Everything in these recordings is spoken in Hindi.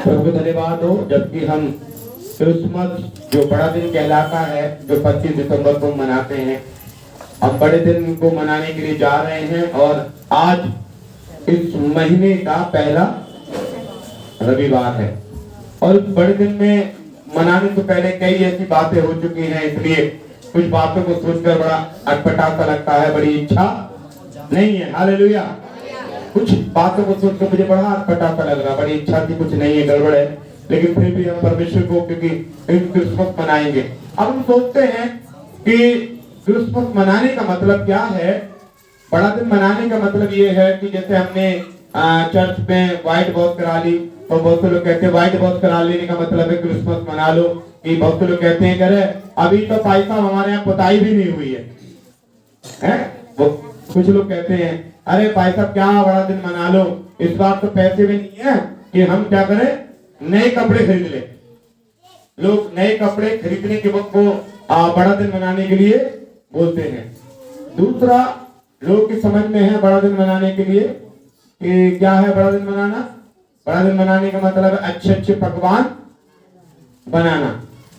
प्रभु धन्यवाद हो। जबकि हम क्रिसमस जो बड़ा दिन कहलाता है, जो 25 दिसंबर को मनाते हैं, हम बड़े दिन को मनाने के लिए जा रहे हैं। और आज इस महीने का पहला रविवार है। और इस बड़े दिन में मनाने से पहले कई ऐसी बातें हो चुकी हैं, इसलिए कुछ बातों को सोचकर बड़ा अटपटा सा लगता है, बड़ी इच्छा नहीं है। हालेलुया। कुछ बातों को सोचकर मुझे बड़ा अटपटा सा लग रहा, बड़ी इच्छा थी, कुछ नहीं है, गड़बड़ है, लेकिन फिर भी हम परमेश्वर को क्योंकि क्रिसमस मनाएंगे। अब हम सोचते हैं कि क्रिसमस मनाने का मतलब क्या है। बड़ा दिन मनाने का मतलब ये है कि जैसे हमने चर्च में व्हाइट वॉश करा ली, तो बहुत से लोग कहते हैं व्हाइट वॉश करा लेने का मतलब है क्रिसमस मना लो। कि बहुत से लोग कहते हैं करे अभी तो भाई साहब हमारे यहाँ पुताई भी नहीं हुई है? वो कुछ लोग कहते हैं अरे भाई साहब क्या बड़ा दिन मना लो, इस बार तो पैसे भी नहीं है कि हम क्या करें, नए कपड़े खरीद ले। लोग नए कपड़े खरीदने के वक्त वो बड़ा दिन मनाने के लिए बोलते हैं। दूसरा, लोग की समझ में है बड़ा दिन मनाने के लिए कि क्या है बड़ा दिन मनाना। बड़ा दिन मनाने का मतलब है अच्छे अच्छे पकवान बनाना।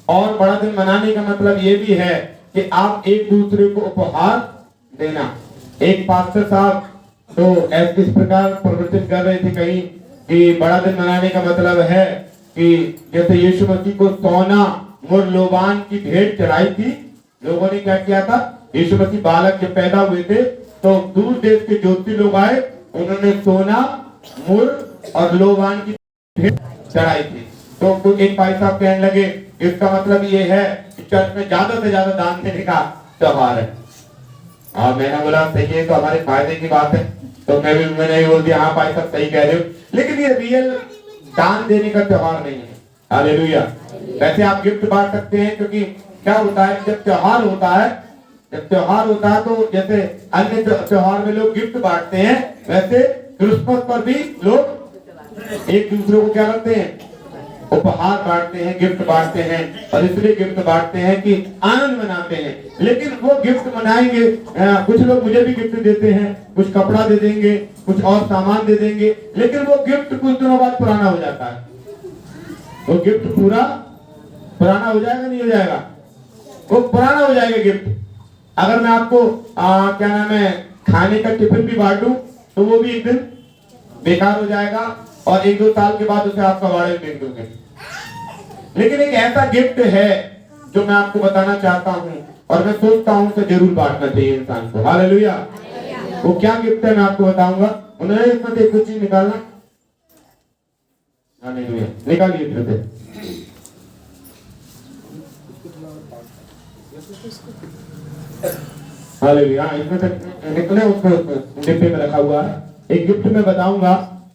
और बड़ा दिन मनाने का मतलब ये भी है कि आप एक दूसरे को उपहार देना। एक पास्टर साहब तो ऐसे इस प्रकार प्रवचन कर रहे थे कहीं कि बड़ा दिन मनाने का मतलब है कि जैसे यीशु मसीह को सोना मुर लोबान की भेंट चढ़ाई थी। लोगों ने क्या किया था, यीशु मसीह बालक जब पैदा हुए थे तो दूर देश के ज्योति लोग आए, उन्होंने सोना मुर और लोबान की भेंट चढ़ाई थी। तो कुछ एक भाई साहब कहने लगे इसका मतलब ये है कि चर्च में ज्यादा से ज्यादा दान देने का त्योहार है। और मैंने बोला सही है, तो हमारे फायदे की बात है। तो मैंने बोल दिया हाँ भाई साहब सही कह रहे हो, लेकिन ये रियल दान देने का त्योहार नहीं है। हालेलुया। वैसे आप गिफ्ट बांट सकते हैं, क्योंकि क्या होता है जब त्योहार होता है तो जैसे अन्य त्योहार में लोग गिफ्ट बांटते हैं, वैसे क्रिसमस पर भी लोग एक दूसरे को क्या करते हैं, उपहार बांटते हैं, गिफ्ट बांटते हैं। और इसलिए गिफ्ट बांटते हैं कि आनंद मनाते हैं। लेकिन वो गिफ्ट मनाएंगे, कुछ लोग मुझे भी गिफ्ट देते हैं, कुछ कपड़ा दे देंगे, कुछ और सामान दे देंगे, लेकिन वो गिफ्ट कुछ दिनों बाद पुराना हो जाता है। वो गिफ्ट पूरा पुराना हो जाएगा, नहीं हो जाएगा, वो पुराना हो जाएगा गिफ्ट। अगर मैं आपको क्या नाम है खाने का टिफिन भी बांटूं तो वो भी एक दिन बेकार हो जाएगा और 1-2 साल के बाद उसे आप कबाड़े में फेंक दोगे। लेकिन एक ऐसा गिफ्ट है जो मैं आपको बताना चाहता हूं और मैं सोचता हूं उसे जरूर बांटना चाहिए इंसान को। हालेलुया। वो क्या गिफ्ट है मैं आपको बताऊंगा। उन्होंने इसमें से कुछ चीज निकालना। हालेलुया, निकालिए इसमें से। हालेलुया, इसमें से निकले, उसको डिब्बे में रखा हुआ है। एक गिफ्ट में बताऊंगा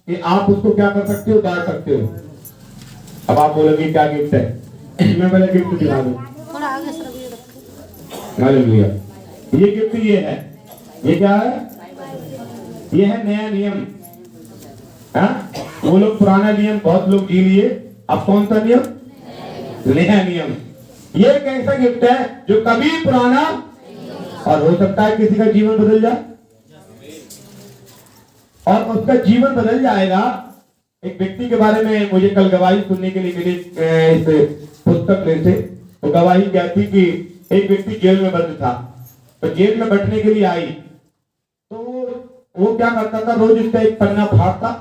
कि आप उसको क्या कर सकते हो, बांट सकते हो। अब आप बोलोगे क्या गिफ्ट है, मैं पहले गिफ्ट दिखा दूं। हालेलुया। ये गिफ्ट ये है, ये क्या है, ये है नया नियम। वो लोग पुराना नियम बहुत लोग जी लिए, अब कौन सा नियम, नया नियम। ये एक ऐसा गिफ्ट है जो कभी पुराना, और हो सकता है किसी का जीवन बदल जाए और उसका जीवन बदल जाएगा। एक व्यक्ति के बारे में मुझे कल गवाही सुनने के लिए मिली इस पुस्तक में से। तो गवाही क्या थी कि एक व्यक्ति जेल में बंद था, तो जेल में बैठने के लिए आई, तो वो क्या करता था, रोज इसका एक पन्ना फाड़ता,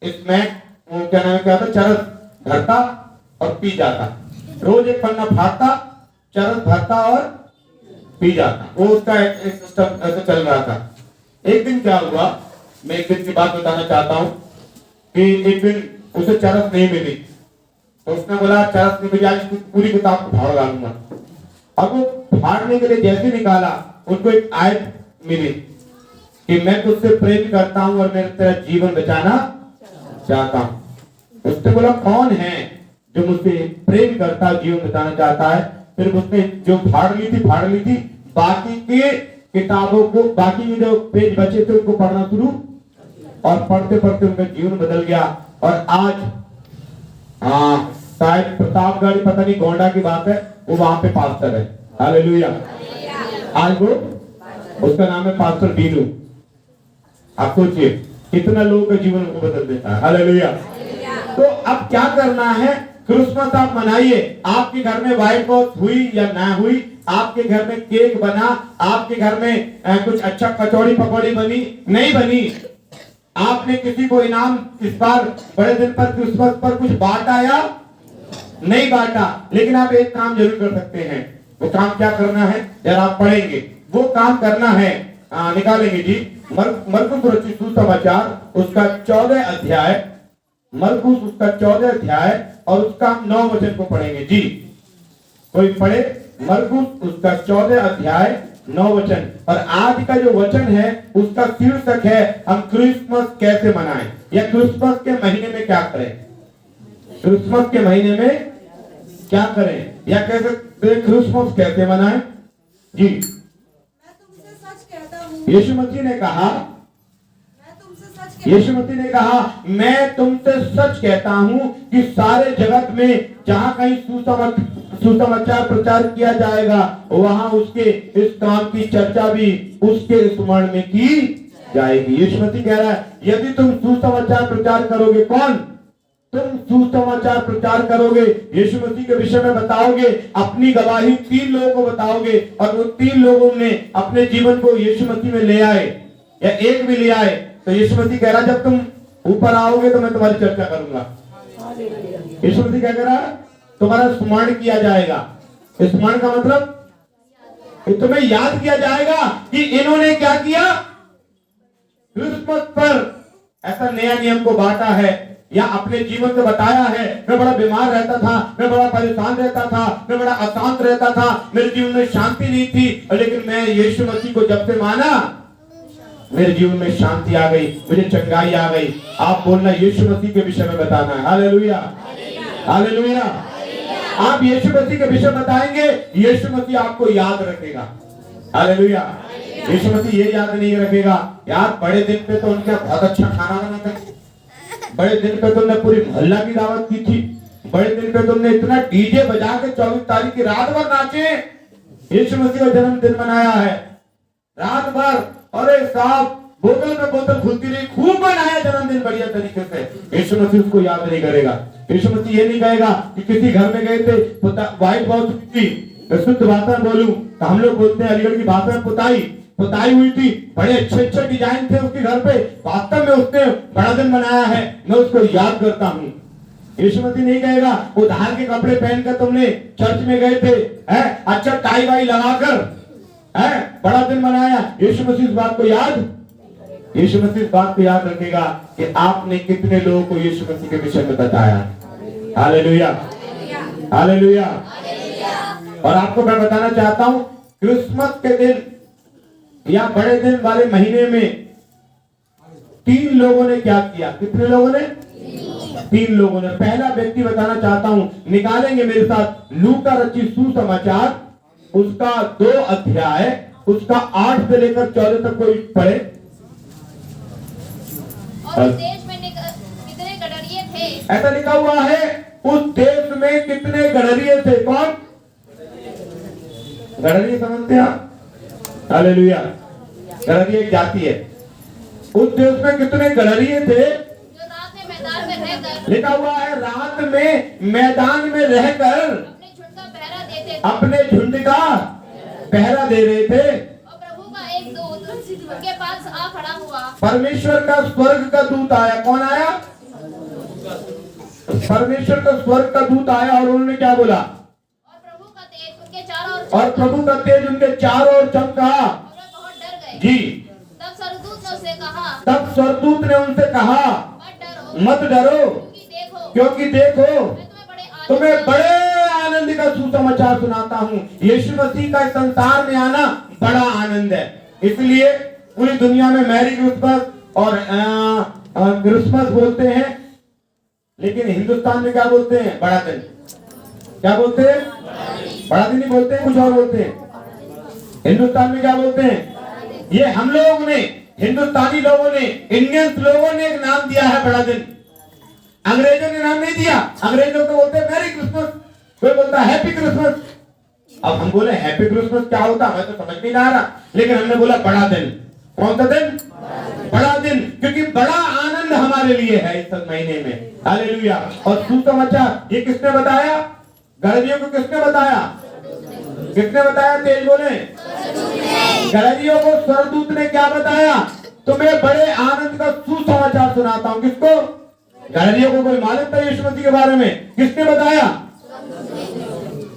इसमें क्या नाम क्या था, चरस भरता और पी जाता। रोज एक पन्ना फाड़ता, चरस भरता और पी जाता। वो उसका एक सिस्टम ऐसे चल रहा था। एक दिन क्या हुआ, मैं एक दिन की बात बताना चाहता हूँ कि एक दिन उसे चरस नहीं मिली, तो उसने बोला चरस नहीं मिली, आज पूरी किताब को फाड़ डालूंगा। अब वो फाड़ने के लिए जैसे निकाला, उनको एक आयत मिली कि मैं तुझसे प्रेम करता हूं और मैं तेरा जीवन बचाना चाहता हूं। उसने बोला कौन है जो मुझसे प्रेम करता, जीवन बचाना चाहता है। फिर उसने जो फाड़ ली थी, बाकी के किताबों को, बाकी के जो पेज बचे थे उनको पढ़ना शुरू, और पढ़ते पढ़ते उनका जीवन बदल गया। और आज शायद प्रतापगढ़, पता नहीं गोंडा की बात है, वो वहां पे पास्टर है। हालेलुया। आज वो, उसका नाम है पास्टर बीनू। आप सोचिए कितना लोगों का जीवन को बदल देता है। हालेलुया। तो अब क्या करना है, क्रिसमस आप मनाइए। आपके घर में व्हाइट वॉश हुई या ना हुई, आपके घर में केक बना, आपके घर में कुछ अच्छा कचौड़ी पकौड़ी बनी, नहीं बनी, आपने किसी को इनाम इस बार बड़े दिन पर क्रिसमस पर कुछ बांटा या नहीं बांटा, लेकिन आप एक काम जरूर कर सकते हैं। वो काम क्या करना है, जरा आप पढ़ेंगे, वो काम करना है, निकालेंगे जी, मरकुस रचित सुसमाचार उसका 14 अध्याय, मरकुस उसका 14 अध्याय और उसका 9 वचन को पढ़ेंगे जी। कोई पढ़े, मरकुस उसका 14 अध्याय 9 वचन। और आज का जो वचन है उसका शीर्षक है, हम क्रिसमस कैसे मनाएं, या क्रिसमस के महीने में क्या करें, क्रिसमस के महीने में क्या करें, या कैसे क्रिसमस कैसे मनाएं जी। यीशु मसीह ने कहा, यीशु मसीह ने कहा, मैं तुमसे सच कहता हूं कि सारे जगत में जहां कहीं सुसमाचार प्रचार किया जाएगा, वहां उसके इस काम की चर्चा भी उसके स्मरण में की जाएगी। यीशु मसीह कह रहा है, यदि तुम सुसमाचार प्रचार करोगे, कौन, तुम सुसमाचार प्रचार करोगे, यीशु मसीह के विषय में बताओगे, अपनी गवाही 3 लोगों को बताओगे, और वो 3 लोगों ने अपने जीवन को यीशु मसीह में ले आए या एक भी ले आए, तो यीशु मसीह कह रहा, जब तुम ऊपर आओगे तो मैं तुम्हारी चर्चा करूंगा। यीशु मसीह क्या कह रहा, तुम्हारा स्मरण किया जाएगा। स्मरण का मतलब तुम्हें याद किया जाएगा कि इन्होंने क्या किया, क्रिसमस पर ऐसा नया नियम को बांटा है, या अपने जीवन से बताया है, मैं बड़ा बीमार रहता था, मैं बड़ा परेशान रहता था, मैं बड़ा अशांत रहता था, मेरे जीवन में शांति नहीं थी, लेकिन मैं यीशु मसीह को जब से माना, मेरे जीवन में शांति आ गई, मुझे चंगाई आ गई। आप बोलना, यीशु मसीह के विषय में बताना है। Hallelujah, hallelujah. आप यीशु मसीह के विषय बताएंगे, यीशु मसीह आपको याद रखेगा। हालेलुया। यीशु मसीह ये याद नहीं रखेगा, यार बड़े दिन पे तो उनका बहुत अच्छा खाना बनाता है, बड़े दिन पे तुमने पूरी मोहल्ला की दावत की थी, बड़े दिन पे तुमने इतना डीजे बजा के 24 तारीख की रात भर नाचे, यीशु मसीह का जन्मदिन मनाया है, रात भर, अरे साहब बोतल में बोतल खुलती रही, खूब मनाया जन्मदिन बढ़िया तरीके से। यीशु मसीह उसको याद नहीं करेगा। यीशु मसीह ये नहीं कहेगा कि किसी घर में गए थे, व्हाइट वॉश की, शुद्ध भाषा बोलूं तो हम लोग बोलते हैं अलीगढ़ की भाषा में पुताई हुई थी, बड़े अच्छे डिजाइन थे उसके घर पे, वास्तव में उसने बड़ा दिन मनाया है, मैं उसको याद करता हूँ। यीशु मसीह नहीं कहेगा उधार के कपड़े पहनकर तुमने चर्च में गए थे, अच्छा टाई वाई लगाकर बड़ा दिन मनाया। यीशु मसीह इस बात को याद रखेगा कि आपने कितने लोगों को यीशु मसीह के विषय में बताया। Hallelujah, hallelujah. और आपको मैं बताना चाहता हूं, क्रिसमस के दिन या बड़े दिन वाले महीने में 3 लोगों ने क्या किया, कितने लोगों ने, 3 लोगों ने। पहला व्यक्ति बताना चाहता हूं, निकालेंगे मेरे साथ लूका रचित सुसमाचार उसका 2 अध्याय, उसका 8 से लेकर 14 तक कोई पढ़े। और उस देश में कितने गडरिये थे, ऐसा लिखा हुआ है, उस देश में कितने गडरिये थे। कौन गडरिये, समझते हैं आप? हालेलुया। गडरिये एक जाति है। उस देश में कितने गडरिये थे, जो रात में मैदान में रहकर, लिखा हुआ है, रात में मैदान में रहकर अपने झुंड का पहरा दे रहे थे। और प्रभु का एक दूत उनके पास आ खड़ा हुआ। परमेश्वर का स्वर्ग का दूत आया। कौन आया? परमेश्वर का स्वर्ग का दूत आया, और उन्होंने क्या बोला? और प्रभु का तेज उनके चारों ओर चमका, और वे बहुत डर गए जी। तब स्वर्गदूत ने उनसे कहा, मत डरो, क्योंकि देखो तुम्हें बड़े आनंद का सुसमाचार सुनाता हूँ। यीशु मसीह का संसार में आना बड़ा आनंद है, इसलिए पूरी दुनिया में मैरी क्रिसमस और क्रिसमस बोलते हैं, लेकिन हिंदुस्तान में क्या बोलते हैं? बड़ा दिन। क्या बोलते हैं? बड़ा दिन नहीं बोलते हैं, कुछ और बोलते हैं। हिंदुस्तान में क्या बोलते हैं? ये हम लोगों ने, हिंदुस्तानी लोगों ने, इंडियंस लोगों ने एक नाम दिया है बड़ा दिन। अंग्रेजों ने नाम नहीं दिया। अंग्रेज लोग तो बोलते हैं मैरी क्रिसमस, कोई बोलता है हैप्पी क्रिसमस। अब हम बोले हैप्पी क्रिसमस क्या होता है, मैं तो समझ नहीं आ रहा, लेकिन हमने बोला बड़ा दिन। कौन सा दिन? बड़ा दिन, क्योंकि बड़ा आनंद आनंद हमारे लिए है इस महीने में। हालेलुया। और सुसमाचार ये किसने बताया? गलतियों को किसने बताया? किसने बताया? तेज बोले। गलतियों को स्वर्गदूत ने क्या बताया? तुम्हें बड़े आनंद का सुसमाचार सुनाता हूं। किसको? गलतियों को। कोई मालूम था यीशु मसीह के बारे में? किसने बताया?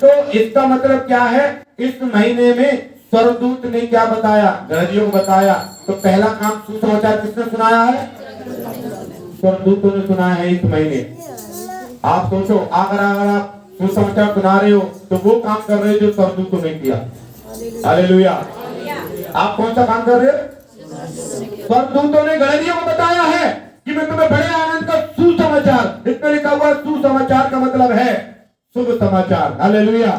तो इसका मतलब क्या है? इस महीने में स्वर्गदूत ने क्या बताया? गलतियों को बताया। तो पहला काम सुसमाचार किसने सुनाया है? स्वर्गदूतों ने सुनाया है इस महीने। आप सोचो, अगर आप सुसमाचार सुना रहे हो तो वो काम कर रहे हो जो स्वर्गदूतों ने किया। हालेलुया। आप कौन सा काम कर रहे हो? स्वर्गदूतों ने गलतियों को बताया है कि मैं तुम्हें बड़े आनंद का सुसमाचार, इसमें लिखा हुआ सुसमाचार का मतलब है शुभ समाचार। हालेलुया।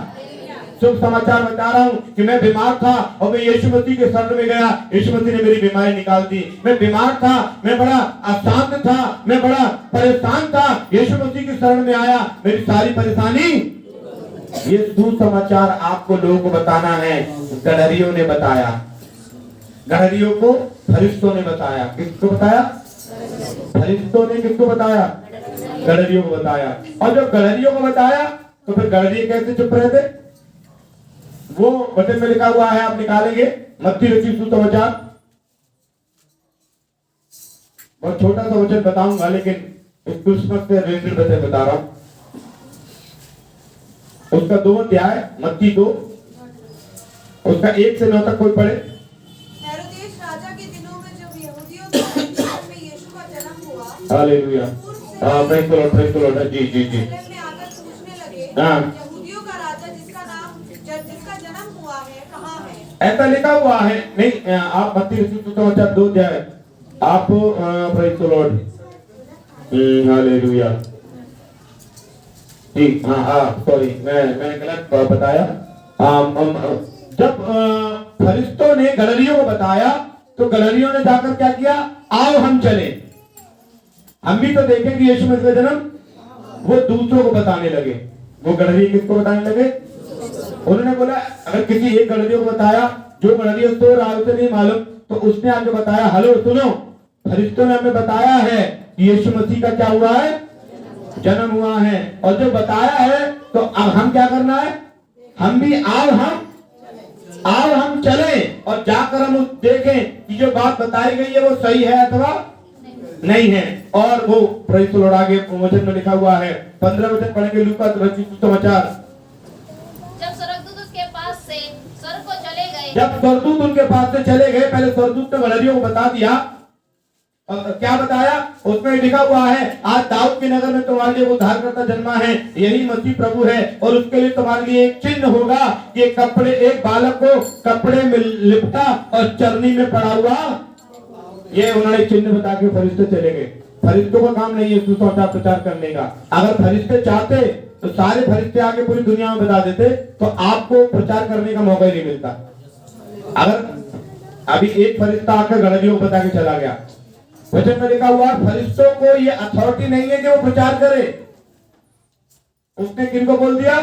शुभ समाचार बता रहा हूं कि मैं बीमार था और मैं यीशु मसीह के शरण में गया, यीशु मसीह ने मेरी बीमारी निकाल दी। मैं बीमार था, मैं बड़ा अशांत था, मैं बड़ा परेशान था, यीशु मसीह के शरण में आया, मेरी सारी परेशानी। ये सुसमाचार आपको लोगों को बताना है। गडरियों ने बताया, गडरियों को फरिश्तों ने बताया। किसको बताया? फरिश्तों ने। किसको बताया? गडरियों को बताया। और जब गडरियों को बताया तो फिर गडरिये कैसे चुप रहे थे? वो वचन में लिखा हुआ है, आप निकालेंगे मत्ती रचित सुसमाचार। बहुत छोटा सा वचन बताऊंगा, लेकिन इस क्रिसमस से रिलेटेड वचन बता रहा हूं। उसका 2 अध्याय, मत्ती 2, उसका 1 से 9 तक कोई पढ़े। हेरोदेस राजा के दिनों में जब यहूदियों के में यीशु का जन्म हुआ, hallelujah. Praise the lord, praise the lord. जी जी जी। में आकर पूछने लगे, हाँ। यहूदियों का राजा जिसका जन्म हुआ है कहाँ है? ऐसा लिखा हुआ है। नहीं, आप मत्ती रचित सुसमाचार 2 अध्याय, आप प्रेज़ द लॉर्ड। हालेलुया। ठीक, हाँ सॉरी, मैंने गलत बताया। जब फरिश्तों ने गलरियों को बताया तो गलरियों ने जाकर क्या किया? आओ हम चले। हम भी तो देखें कि यीशु मसीह का जन्म। वो दूसरों को बताने लगे। वो गलरिये किसको बताने लगे? उन्होंने बोला, अगर किसी एक गलरियों को बताया, जो गलरिया तो राह से नहीं मालूम, तो उसने आगे बताया, हेलो सुनो, फरिश्तों ने हमें बताया है कि यीशु मसीह का क्या हुआ है? जन्म हुआ है। और जो बताया है तो अब हम क्या करना है? हम भी आओ हम चलें और जाकर हम देखें कि जो बात बताई गई है वो सही है अथवा नहीं है। और वो प्रेज़ द लॉर्ड आगे वचन में लिखा हुआ है, 15 वचन पढ़ेंगे लूका रचित सुसमाचार। जब स्वर्गदूत उसके पास से स्वर्ग को चले गए, जब स्वर्गदूत उनके पास से चले गए, पहले स्वर्गदूत ने गलरियों को बता दिया। और क्या बताया? उसमें लिखा हुआ है, आज दाऊद के नगर में तुम्हारे लिए उद्धारकर्ता जन्मा है, यही मसीह प्रभु है। और उसके लिए तुम्हारे लिए एक चिन्ह होगा कि एक बालक को कपड़े में लिपटा और चरनी में पड़ा हुआ। ये उन्होंने चिन्ह बता के फरिश्ते चले गए। फरिश्तों का काम नहीं है सुसमाचार प्रचार करने का। अगर फरिश्ते चाहते तो सारे फरिश्ते आके पूरी दुनिया में बता देते, तो आपको प्रचार करने का मौका ही नहीं मिलता। अगर अभी एक फरिश्ता आकर गलतियों को बता के चला गया, वचन में लिखा हुआ, फरिश्तों को ये अथॉरिटी नहीं है कि वो प्रचार करे। उसने किनको बोल दिया?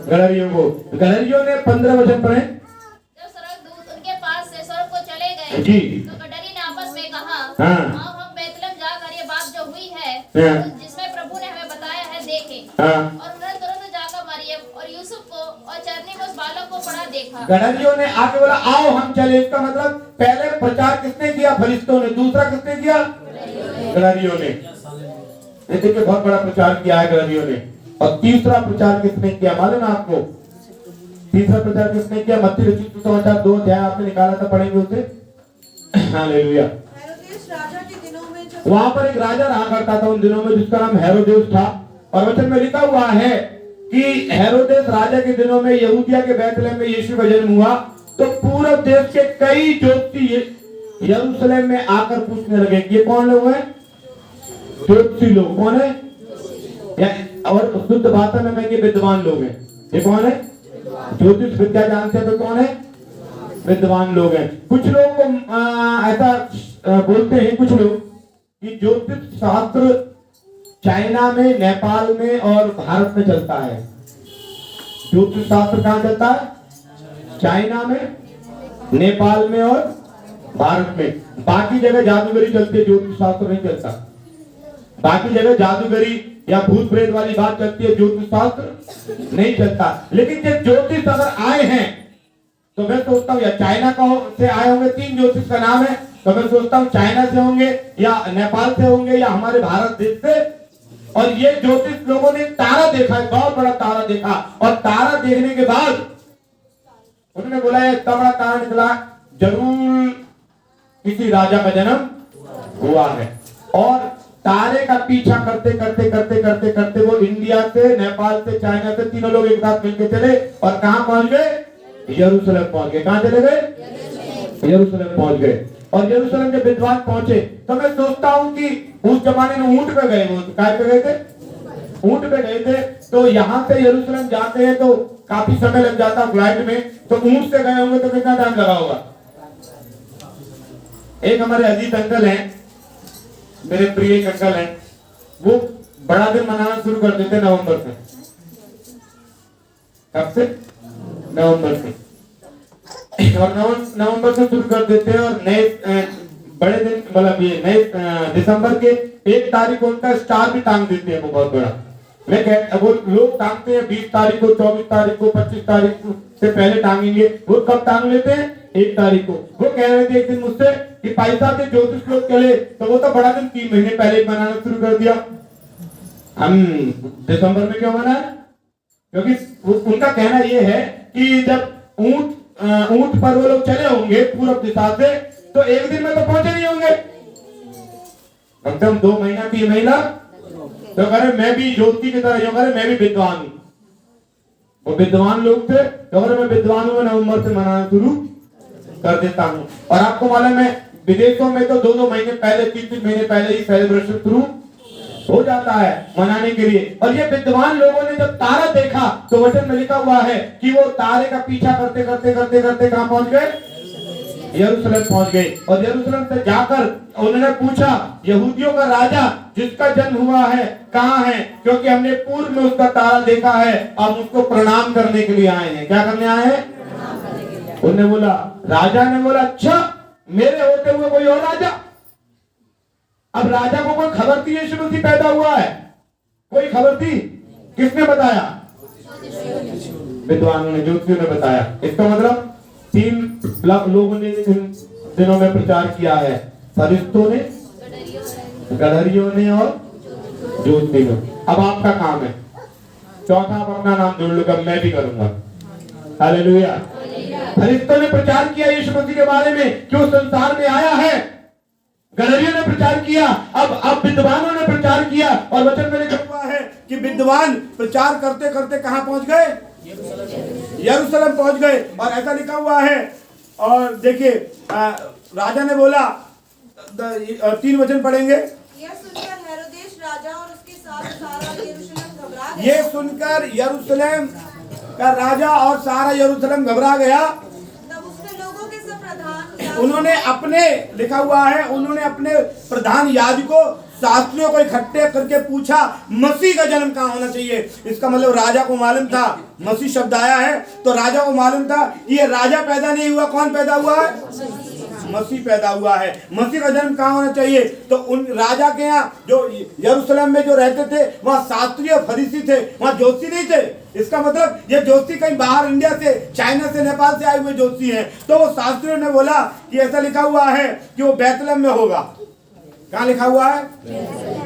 गलरियों को। गलरियों ने 15 वचन पढ़े। जब स्वर्गदूत उनके पास से स्वर्ग को चले गए जी। तो गडरी ने आपस में कहा, हाँ। आओ हम बैतलहम जाकर ये बात जो हुई है, हाँ। जिसमें प्रभु ने हमें बताया है, देखें। हाँ। और उन्होंने तुरंत जाकर मरियम और यूसुफ को और चरनी में उस बालक को पड़ा देखा। गडरियों ने आके बोला, आओ हम चले। इसका मतलब पहले प्रचार किसने किया? फरिश्तों ने। दूसरा किसने किया? गडरियों ने। देखिए बहुत बड़ा प्रचार किया है गडरियों ने। और तीसरा प्रचार किसने किया मालूम है आपको? तीसरा प्रचार किसने किया? मत्ती रचित सुसमाचार 2 अध्याय आपने निकाला था, पढ़ेंगे उसे। हालेलुया। हेरोदेस राजा के दिनों में जब वहां पर एक राजा रहा करता था उन दिनों में, जिसका नाम हेरोदेस था। और वचन में लिखा हुआ है कि हेरोदेस राजा के दिनों में यहूदिया के बैतलहम में यीशु का जन्म हुआ, तो पूरब देश के कई ज्योतिषी यरूशलेम में आकर पूछने लगे। ये कौन लोग हैं? ज्योतिषी लोग। कौन है? और शुद्ध भाषा में कहेंगे विद्वान लोग हैं। ये कौन है? ज्योतिष विद्या जानते हैं तो कौन है? विद्वान लोग हैं। कुछ लोग को ऐसा बोलते हैं कुछ लोग कि ज्योतिष शास्त्र चाइना में, नेपाल में और भारत में चलता है। ज्योतिष शास्त्र कहाँ चलता है? चाइना में, नेपाल में और भारत में। बाकी जगह जादूगरी चलती है, ज्योतिष शास्त्र नहीं चलता। बाकी जगह जादूगरी या भूत प्रेत वाली बात चलती है, ज्योतिष शास्त्र नहीं चलता। लेकिन जब ज्योतिष अगर आए हैं तो मैं सोचता हूँ या चाइना का से आए होंगे, 3 ज्योतिष का नाम है, तो मैं सोचता हूँ चाइना से होंगे या नेपाल से होंगे या हमारे भारत देश से। और ये ज्योतिष लोगों ने तारा देखा है, बहुत बड़ा तारा देखा, और तारा देखने के बाद उन्होंने बोला है इतना बड़ा तारा निकला, जरूर किसी राजा का जन्म हुआ है। और तारे का पीछा करते करते करते करते करते वो इंडिया से, नेपाल से, चाइना से, तीनों लोग एक साथ मिलकर चले और कहां पहुंच गए? यरूशलेम पहुंच गए। कहां चले गए? यरूशलेम पहुंच गए। और यरूशलेम के विद्वान पहुंचे। तो मैं सोचता हूं कि उस जमाने में ऊंट पे गए, वो काय पे गए थे? ऊंट पे गए थे। तो यहां से यरूशलेम जाते हैं तो काफी समय लग जाता फ्लाइट में, तो ऊंट से गए होंगे तो कितना टाइम लगा होगा? एक हमारे अजीत अंकल हैं, मेरे प्रिय अंकल हैं, वो बड़ा दिन मनाना शुरू कर देते नवंबर से। कब से? नवंबर से। और नवंबर से शुरू कर देते हैं और नए बड़े दिन, मतलब ये नए दिसंबर के 1 तारीख को उनका स्टार भी टांग देते हैं, वो बहुत बड़ा। मैं कह, वो लोग टांगते हैं 20 तारीख को, 24 तारीख को, 25 तारीख से पहले टांगेंगे। वो कब टांग लेते हैं? 1 तारीख को। वो कह रहे थे एक दिन मुझसे कि भाई साहब के ज्योतिष लोग चले तो वो तो बड़ा दिन 3 महीने पहले मनाना शुरू कर दिया, हम दिसंबर में क्यों मनाए? क्योंकि उनका कहना ये है कि जब ऊंट पर वो लोग चले होंगे पूर्व दिशा से, तो एक दिन में तो पहुंचे नहीं होंगे, कम से कम 2 महीना 3 महीना। तो करे मैं भी ज्योति की तरह, करे मैं भी विद्वान हूं। वो विद्वान लोग थे, तो अगर मैं विद्वान हूं, नवंबर से मनाना शुरू कर देता हूं। और आपको मालूम है विदेशों में तो 2-2 महीने पहले, 3-3 महीने पहले ही सेलिब्रेशन शुरू हो जाता है मनाने के लिए। और ये विद्वान लोगों ने जब तारा देखा तो वचन में लिखा हुआ है कि वो तारे का पीछा करते करते करते करते कहां पहुंच गए? यरूशलेम पहुंच गए। और यरूशलेम से जाकर उन्होंने पूछा, यहूदियों का राजा जिसका जन्म हुआ है कहां है? क्योंकि हमने पूर्व में उसका तारा देखा है, अब उसको प्रणाम करने के लिए आए हैं। क्या करने आए हैं? उन्होंने बोला, राजा ने बोला, अच्छा मेरे होते हुए कोई और राजा? अब राजा को कोई खबर थी यीशु मसीह पैदा हुआ है? कोई खबर थी? किसने बताया? विद्वानों ने, ज्योतिषियों ने बताया। इसका मतलब 3 लोगों ने इन दिनों में प्रचार किया है, फरिश्तों ने, गडरियों ने और ज्योतिषियों ने। अब आपका काम है, चौथा आप अपना नाम जोड़ लो, मैं भी करूंगा। हालेलुया। फरिश्तों ने प्रचार किया यीशु मसीह के बारे में कि वो संसार में आया है, गडरियों ने प्रचार किया, अब विद्वानों ने प्रचार किया। और वचन में लिखा हुआ है कि विद्वान प्रचार करते करते कहां पहुंच गए? यरूशलेम पहुंच गए। और ऐसा लिखा हुआ है, और देखिए राजा ने बोला, 3 वचन पढ़ेंगे। यह सुनकर हेरोदेस राजा और उसके साथ सारा यरूशलेम घबरा गया। ये सुनकर यरूशलेम का राजा और सारा यरूशलेम घबरा गया। तब उसने लोगों के सब प्रधान, उन्होंने अपने, लिखा हुआ है, उन्होंने अपने प्रधान याजकों, शास्त्रियों को इकट्ठे करके पूछा मसीह का जन्म कहाँ होना चाहिए। इसका मतलब राजा को मालूम था मसीह शब्द आया है, तो राजा को मालूम था ये राजा पैदा नहीं हुआ, कौन पैदा हुआ है? मसीह पैदा हुआ है। मसीह का जन्म कहाँ होना चाहिए? तो उन राजा के यहाँ, जो यरूशलेम में जो रहते थे, वहाँ शास्त्री और फरीसी थे, वहाँ ज्योतिषी नहीं थे। इसका मतलब ये ज्योतिषी कहीं बाहर इंडिया से, चाइना से, नेपाल से आए हुए ज्योतिषी हैं। तो वो शास्त्रियों ने बोला कि ऐसा लिखा हुआ है कि वो बैतलहम में होगा। कहाँ लिखा हुआ है?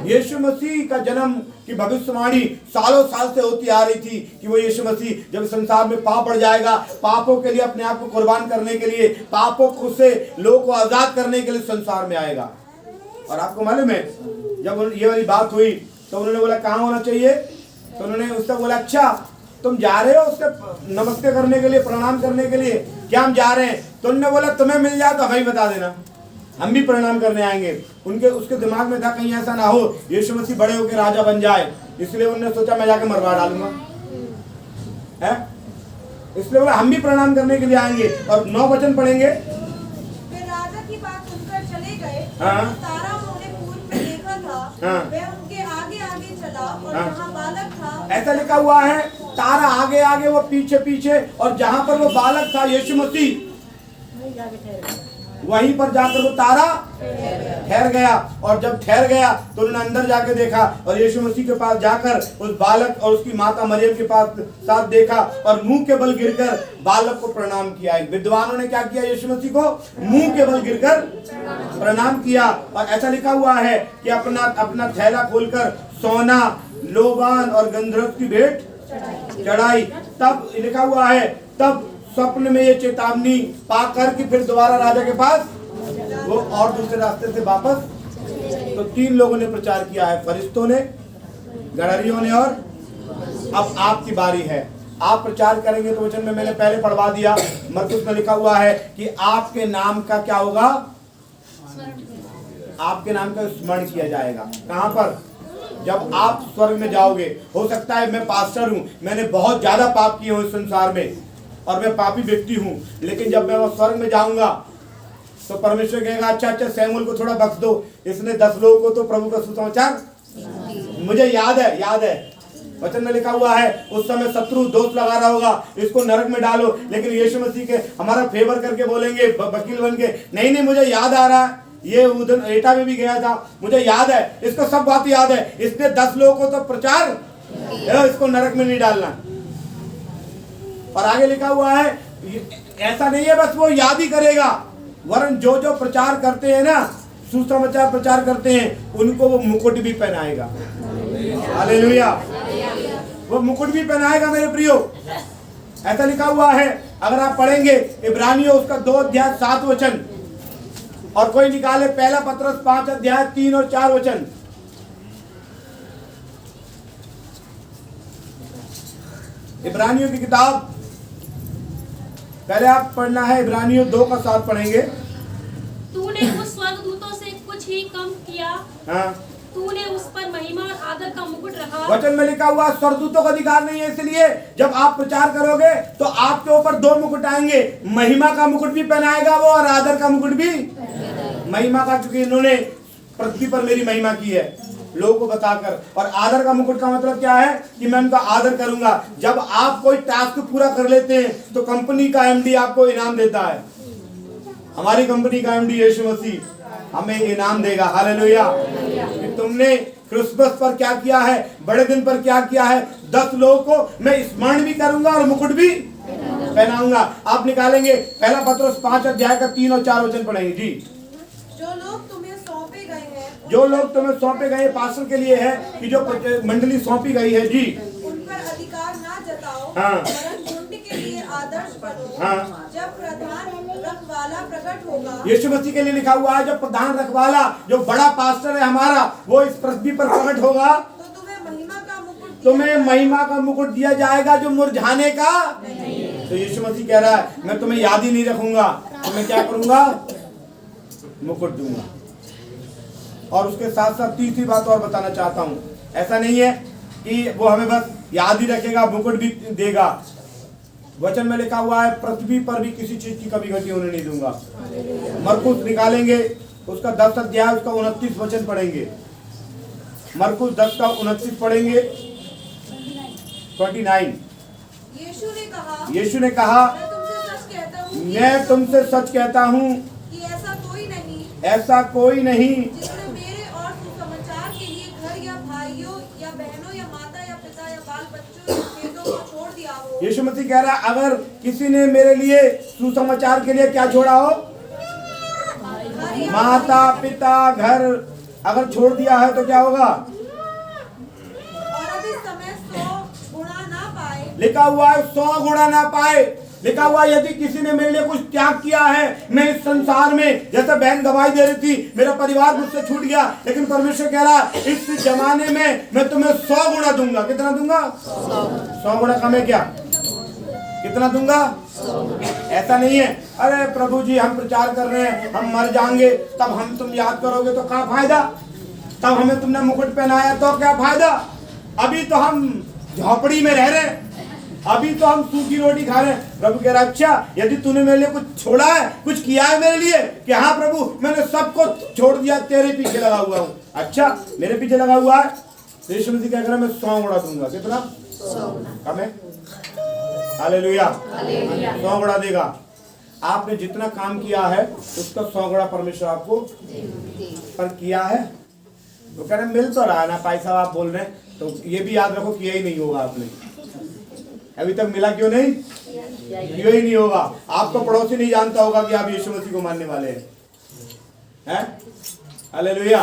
यीशु मसीह का जन्म की भविष्यवाणी सालों साल से होती आ रही थी कि वो यीशु मसीह जब संसार में पाप बढ़ जाएगा, पापों के लिए अपने आप को कुर्बान करने के लिए, पापों को से लोगों को आजाद करने के लिए संसार में आएगा। और आपको मालूम है जब ये वाली बात हुई तो उन्होंने बोला कहाँ होना चाहिए? तो उन्होंने उससे बोला, अच्छा तुम जा रहे हो उसके नमस्ते करने के लिए, प्रणाम करने के लिए? क्या हम जा रहे हैं? तो उन्होंने बोला तुम्हें मिल जाए तो हमें बता देना, हम भी प्रणाम करने आएंगे। उसके दिमाग में था कहीं ऐसा ना हो यीशु मसीह बड़े होकर राजा बन जाए, इसलिए उन्होंने सोचा मैं जाके मरवा डालूंगा, है? इसलिए बोला हम भी प्रणाम करने के लिए आएंगे। और 9 वचन पढ़ेंगे। वे राजा की बात सुनकर चले गए। हाँ। तारा उन्होंने पूर्व में देखा था, हाँ। वह उनके आगे आगे चला और हाँ। जहाँ बालक था, ऐसा लिखा हुआ है तारा आगे आगे वो पीछे पीछे, और जहां पर वो बालक था यीशु मसीह वहीं पर जाकर वो तारा ठहर गया। और जब ठहर गया तो उन्होंने अंदर जाके देखा और यीशु मसीह के पास जाकर उस बालक और उसकी माता मरियम के पास साथ देखा और मुंह के बल गिरकर बालक को प्रणाम किया। विद्वानों ने क्या किया? यीशु मसीह को मुंह के बल गिरकर प्रणाम किया। और ऐसा लिखा हुआ है कि अपना थैला खोलकर सोना, लोबान और गंधर्व की भेंट चढ़ाई। तब लिखा हुआ है, तब स्वप्न में ये चेतावनी पा कर कि फिर दोबारा राजा के पास वो और दूसरे रास्ते से वापस। तो 3 लोगों ने प्रचार किया है, फरिश्तों ने, गडरियों ने, और अब आपकी बारी है। आप प्रचार करेंगे। तो वचन में मैंने पहले पढ़वा दिया, मरकुस में लिखा हुआ है कि आपके नाम का क्या होगा? आपके नाम का स्मरण किया जाएगा। कहां पर? जब आप स्वर्ग में जाओगे। हो सकता है मैं पास्टर हूं, मैंने बहुत ज्यादा पाप किए हो इस संसार में और मैं पापी व्यक्ति हूं, लेकिन जब मैं वो स्वर्ग में जाऊंगा तो परमेश्वर कहेगा अच्छा सैमुअल को थोड़ा बख्श दो, इसने 10 लोगों को तो प्रभु का सुसमाचार। मुझे याद है वचन में लिखा हुआ है, उस समय शत्रु दोष लगा रहा होगा, इसको नरक में डालो, लेकिन यीशु मसीह के हमारा फेवर करके बोलेंगे, वकील बन के, नहीं मुझे याद आ रहा है, ये उधर एटा में भी गया था, मुझे याद है, इसको सब बात याद है, इसने 10 लोगों को तो प्रचार, इसको नरक में नहीं डालना। और आगे लिखा हुआ है, ऐसा नहीं है बस वो याद ही करेगा, वरन जो जो प्रचार करते हैं ना, सुसमाचार प्रचार करते हैं, उनको वो मुकुट भी पहनाएगा। हालेलुया, वो मुकुट भी पहनाएगा मेरे प्रियो। ऐसा लिखा हुआ है, अगर आप पढ़ेंगे इब्रानियों उसका 2 अध्याय 7 वचन, और कोई निकाले पहला पत्रस 5 अध्याय 3 और 4 वचन। इब्रानियों की किताब पहले आप पढ़ना है, इब्रानियों 2 का 7 पढ़ेंगे। तूने उस स्वर्गदूतों से कुछ ही कम किया, हाँ, तूने उस पर महिमा और आदर का मुकुट रखा। वचन में लिखा हुआ स्वर्गदूतों का अधिकार नहीं है, इसलिए जब आप प्रचार करोगे तो आपके ऊपर 2 मुकुट आएंगे, महिमा का मुकुट भी पहनाएगा वो और आदर का मुकुट भी। महिमा का, क्योंकि इन्होंने पृथ्वी पर मेरी महिमा की है लोगों को बताकर, और आदर का मुकुट का मतलब क्या है कि मैं उनका आदर करूंगा। जब आप कोई टास्क पूरा कर लेते हैं तो कंपनी का एमडी आपको इनाम देता है। हमारी कंपनी का एमडी यीशु मसीह हमें इनाम देगा। हालेलुया। कि तुमने क्रिसमस पर क्या किया है, बड़े दिन पर क्या किया है, 10 लोगों को मैं स्मरण भी करूंगा और मुकुट भी पहनाऊंगा। आप निकालेंगे पहला पत्रस 5 अध्याय का 3 और 4 वचन पढ़ेंगे जी। जो लोग तुम्हें सौंपे गए पास्टर के लिए है कि जो मंडली सौंपी गई है जी, उन पर अधिकार ना जताओ, हाँ, वरन झुंड के लिए आदर्श बनो। हाँ, जब प्रधान रखवाला प्रकट होगा, यीशु मसीह के लिए लिखा हुआ है, जब प्रधान रखवाला जो बड़ा पास्टर है हमारा वो इस पृथ्वी पर प्रकट होगा तो तुम्हें महिमा का मुकुट दिया जाएगा जो मुरझाने का नहीं। तो यीशु मसीह कह रहा है मैं तुम्हें याद ही नहीं रखूंगा, तो मैं क्या करूंगा? मुकुट दूंगा। और उसके साथ साथ तीसरी बात और बताना चाहता हूं, ऐसा नहीं है कि वो हमें बस याद ही रखेगा, मुकुट भी देगा। वचन में लिखा हुआ है पृथ्वी पर भी किसी चीज की कमी घटी होने नहीं दूंगा। मरकुस निकालेंगे उसका 10 अध्याय उसका 29 वचन पढ़ेंगे। मरकुस 10 का 29 पढ़ेंगे 29। यीशु ने कहा मैं तुमसे सच कहता हूँ कि ऐसा कोई नहीं जिसने मेरे और सुसमाचार के लिए घर या भाइयों या बहनों या माता या पिता या बाल बच्चों या खेतों को छोड़ दिया हो। यीशु मसीह कह रहा है अगर किसी ने मेरे लिए सुसमाचार के लिए क्या छोड़ा हो, माता पिता घर अगर छोड़ दिया है तो क्या होगा? और अब इस समय 100 गुणा ना पाए, लिखा हुआ है 100 गुणा ना पाए। लिखा हुआ यदि किसी ने मेरे लिए कुछ त्याग किया है, मैं इस संसार में, जैसे बहन गवाही दे रही थी, मेरा परिवार मुझसे छूट गया, लेकिन परमेश्वर कह रहा इस जमाने में मैं तुम्हें 100 गुणा दूंगा। कितना दूंगा? 100 गुणा कम है क्या? कितना दूंगा? ऐसा नहीं है अरे प्रभु जी हम प्रचार कर रहे हैं, हम मर जाएंगे तब हम तुम याद करोगे तो क्या फायदा, तब हमें तुमने मुकुट पहनाया तो क्या फायदा, अभी तो हम झोपड़ी में रह रहे, अभी तो हम सूखी रोटी खा रहे हैं। प्रभु कह रहा अच्छा यदि तूने मेरे लिए कुछ छोड़ा है, कुछ किया है मेरे लिए, कि हाँ प्रभु मैंने सबको छोड़ दिया, तेरे पीछे लगा हुआ हूँ। अच्छा मेरे पीछे लगा हुआ है, यीशु मसीह क्या कह रहा है मैं 100 गुणा दूंगा। कितना? 100 कम है? हालेलुया, 100 गुणा देगा। आपने जितना काम किया है उसका 100 गुना परमेश्वर आपको पर किया है। तो कह रहे मिल तो रहा है ना पैसा, आप बोल रहे हैं, तो ये भी याद रखो किया ही नहीं होगा आपने। अभी तक मिला क्यों नहीं? क्यों ही नहीं होगा। आपको पड़ोसी नहीं जानता होगा कि आप यीशु मसीह को मानने वाले हैं। हालेलुया।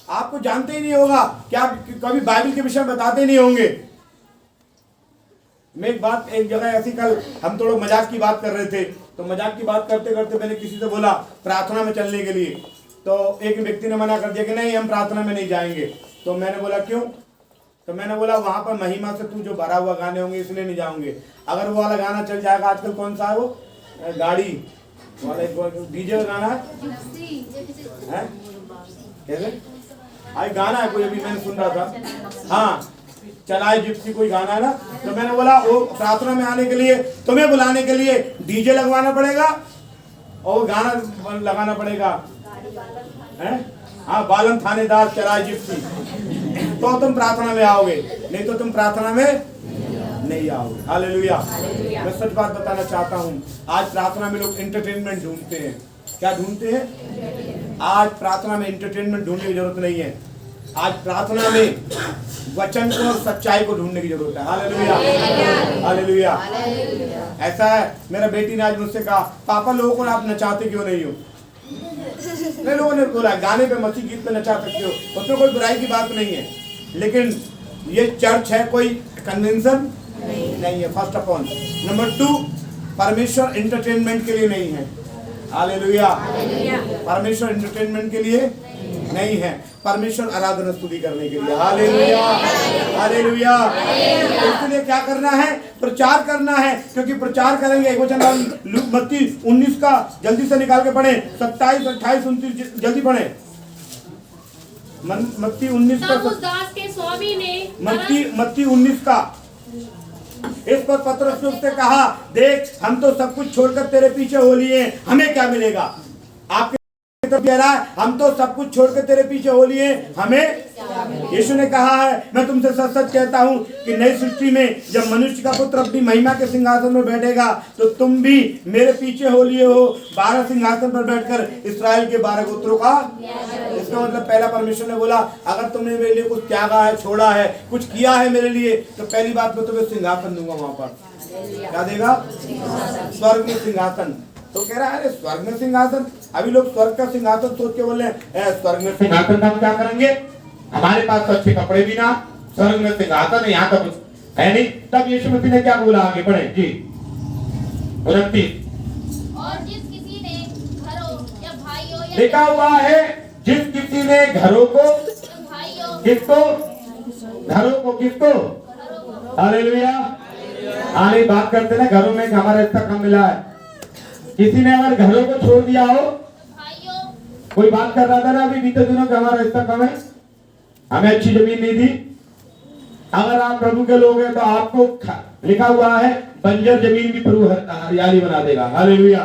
आपको जानते ही नहीं होगा कि आप कभी बाइबल के विषय में बताते ही नहीं होंगे। मैं एक जगह ऐसी, कल हम थोड़ा मजाक की बात कर रहे थे, तो मजाक की बात करते करते मैंने किसी से बोला प्रार्थना में चलने के लिए, तो एक व्यक्ति ने मना कर दिया कि नहीं हम प्रार्थना में नहीं जाएंगे। तो मैंने बोला क्यों? तो मैंने बोला वहां पर महिमा से तू जो भरा हुआ गाने होंगे इसलिए नहीं जाऊंगे। अगर वो वाला गाना चल जाएगा, आजकल कौन सा है वो गाड़ी वाला डीजे का गाना है कैसे आई गाना है कोई, अभी मैंने सुन रहा था, हाँ चलाए जिप्सी कोई गाना है ना। तो मैंने बोला वो प्रार्थना में आने के लिए तुम्हें बुलाने के लिए डीजे लगवाना पड़ेगा और गाना लगाना पड़ेगा, हैं? हाँ बालन थानेदार चलाए जिप्सी, तो तुम प्रार्थना में आओगे, नहीं तो तुम प्रार्थना में नहीं आओगे। हालेलुया। मैं सच बात बताना चाहता हूँ, आज प्रार्थना में लोग एंटरटेनमेंट ढूंढते हैं। क्या ढूंढते हैं? आज प्रार्थना में एंटरटेनमेंट ढूंढने की जरूरत नहीं है। आज प्रार्थना में वचन को और सच्चाई को ढूंढने की जरूरत है। Hallelujah, hallelujah. ऐसा है, मेरा बेटी ने आज मुझसे कहा पापा लोगों को आप नचाते क्यों नहीं हो? नहीं, लोगों ने बोला गाने पे मसीह गीत पे नचा सकते हो, उसमें कोई बुराई की बात नहीं है, लेकिन ये चर्च है, कोई कन्वेंशन नहीं है। First of all. नंबर 2, परमेश्वर एंटरटेनमेंट के लिए नहीं है। हालेलुया। परमेश्वर एंटरटेनमेंट के लिए नहीं है, परमेश्वर आराधना स्तुति करने के लिए। Hallelujah, hallelujah. इसलिए क्या करना है? प्रचार करना है, क्योंकि प्रचार करेंगे। एक वचन मत्ती 19 का जल्दी से निकाल के पढ़े, 27, 28, 29 जल्दी पढ़े। मत्ती 19 का, तब उस दास के स्वामी ने मत्ती 19 का। इस पर पतरस ने उससे कहा देख हम तो सब कुछ छोड़कर तेरे पीछे हो लिए, हमें क्या मिलेगा? आपके कह रहा है हम तो सब कुछ छोड़कर तेरे पीछे हो लिए, हमें? यीशु ने कहा है मैं तुमसे सच सच कहता हूँ कि नई सृष्टि में जब मनुष्य का पुत्र अपनी महिमा के सिंहासन में बैठेगा तो तुम भी मेरे पीछे हो लिए हो 12 सिंहासन पर बैठकर इस्राएल के 12 गोत्रों का। इसका मतलब पहला परमेश्वर ने बोला अगर तुमने मेरे लिए कुछ त्यागा है, छोड़ा है, कुछ किया है मेरे लिए, तो पहली बात मैं तुम्हें सिंहासन दूंगा। वहां पर क्या देगा? स्वर्ग में सिंहासन। तो कह रहा है अरे स्वर्ग में सिंहासन, अभी लोग स्वर्ग का सिंहासन सोच के बोल रहे हैं स्वर्ग में सिंहासन हम क्या करेंगे? हमारे पास तो अच्छे कपड़े भी ना, स्वर्ग में सिंहासन है, यहाँ का कुछ है नहीं। तब यीशु मसीह ने क्या बोला? आगे पढ़े जी 29। और जिस किसी ने घरों या भाइयों या लिखा हुआ है जिस किसी ने घरों को, भाइयों किसको? घरों को, किसको? हालेलुया। आने बात करते ना घरों में हमारा रिश्ता कम मिला है। किसी ने अगर घरों को छोड़ दिया हो, भाइयों, कोई बात कर रहा था ना अभी बीते दिनों का हमारा रिश्ता कम है, हमें अच्छी जमीन नहीं दी। अगर आप प्रभु के लोग हैं तो आपको लिखा हुआ है बंजर जमीन भी प्रभु हरियाली बना देगा। हालेलुया।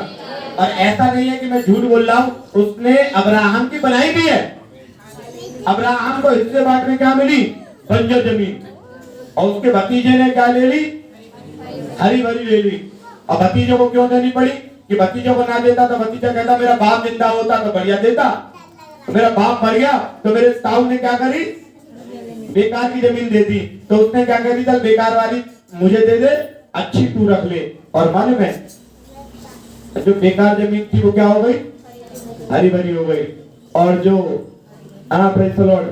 और ऐसा नहीं है कि मैं झूठ बोल रहा हूँ, उसने अब्राहम की बनाई भी है। अब्राहम को हिस्से बांटने क्या मिली? बंजर जमीन। और उसके भतीजे ने क्या ले ली? हरी भरी ले ली। और भतीजों को क्यों देनी पड़ी? कि भतीजों को ना देता तो भतीजा कहता मेरा बाप जिंदा होता तो बढ़िया देता, तो मेरा बाप मर गया तो मेरे ताऊ ने क्या करी? बेकार की जमीन दे दी। तो उसने क्या करी? चल बेकार वाली मुझे दे दे, अच्छी तू रख ले। और मालूम है जो बेकार जमीन थी वो क्या हो गई? हरी भरी हो गई। और जो प्रेज़ द लॉर्ड,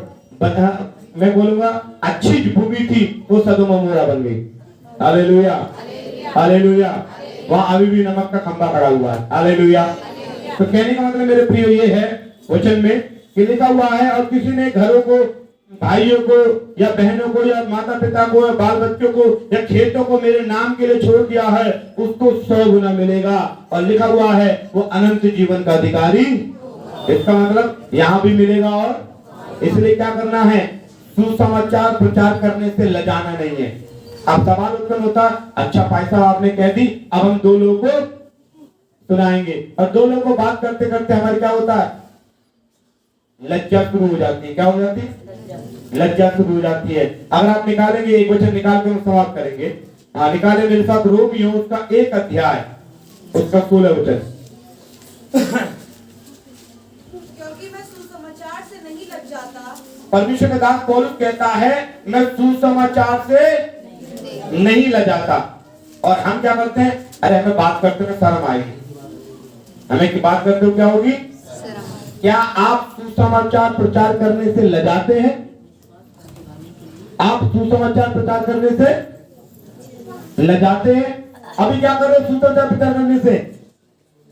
मैं बोलूंगा अच्छी भूमि थी वो सदोम अमोरा बन गई। Hallelujah, hallelujah. वहां अभी भी नमक का खंभा खड़ा हुआ है। हालेलुया। तो कहने का मतलब मेरे प्रिय ये है वचन में कि लिखा हुआ है और किसी ने घरों को, भाइयों को या बहनों को या माता पिता को या बाल बच्चों को या खेतों को मेरे नाम के लिए छोड़ दिया है उसको 100 गुना मिलेगा। और लिखा हुआ है वो अनंत जीवन का अधिकारी। इसका मतलब यहाँ भी मिलेगा। और इसलिए क्या करना है? सुसमाचार प्रचार करने से लजाना नहीं है। अब सवाल उत्पन्न होता अच्छा पैसा आपने कह दी, अब हम 2 लोगों को सुनाएंगे। और 2 लोगों को बात करते करते हमारी क्या होता है? लज्जा शुरू हो जाती है। क्या हो जाती है? लज्जा शुरू हो जाती है। अगर आप निकालेंगे एक वचन निकाल के हम समाप्त करेंगे। हाँ, निकाले मेरे साथ रोमियो उसका 1 अध्याय उसका 16 वचन। क्योंकि मैं सुसमाचार से नहीं लग जाता। परमेश्वर का दास पौलुस कहता है मैं सुसमाचार से नहीं लजाता। और हम क्या करते हैं? अरे हमें बात करते हुए शर्म आएगी। हमें की बात करते हुए क्या होगी? क्या आप सुसमाचार प्रचार करने से लजाते हैं? आप सुसमाचार प्रचार करने से लजाते हैं? अभी क्या कर रहे हो? सुसमाचार प्रचार करने से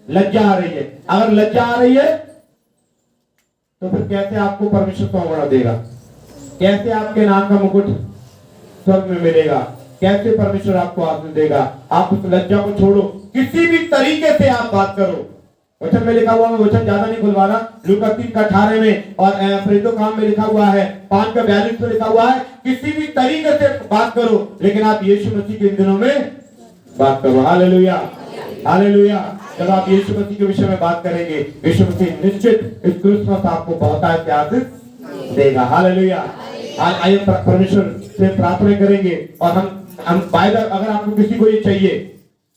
लज्जा आ रही है। अगर लज्जा आ रही है तो फिर कैसे आपको परमेश्वर सौंपना देगा? कैसे आपके नाम का मुकुट स्वर्ग में मिलेगा? कैसे परमेश्वर आपको आशीष देगा? आप उस लज्जा को छोड़ो, किसी भी तरीके से आप बात करो। वचन में लिखा हुआ, मैं वचन ज्यादा नहीं खुलवाना, लूका 3:18 में और प्रेरितों काम में लिखा हुआ है 5:42 में लिखा हुआ है, किसी भी तरीके से बात करो, लेकिन आप यीशु मसीह के इन दिनों में बात करो। Hallelujah, hallelujah. जब आप यीशु मसीह के विषय में बात करेंगे, यीशु मसीह निश्चित इस क्रिसमस आपको बहुत आशीष देगा। हालेलुया। आइए परमेश्वर से प्रार्थना करेंगे और हम वायदा, अगर आपको किसी को ये चाहिए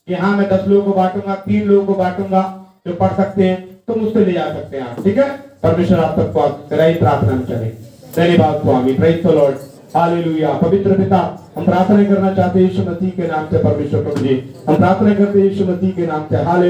कि हाँ मैं 10 लोगों को बांटूंगा, 3 लोगों को बांटूंगा जो पढ़ सकते हैं, तो मुझसे ले जा सकते हैं आप, ठीक है? परमेश्वर आप सबको प्रार्थना में चले। धन्यवाद स्वामी, प्रेज़ द लॉर्ड, हालेलुया। पवित्र पिता, हम प्रार्थना करना चाहते हैं यीशु मसीह के नाम से। परमेश्वर प्रभु जी, हम प्रार्थना करते हैं यीशु मसीह के नाम से। हालेलुया।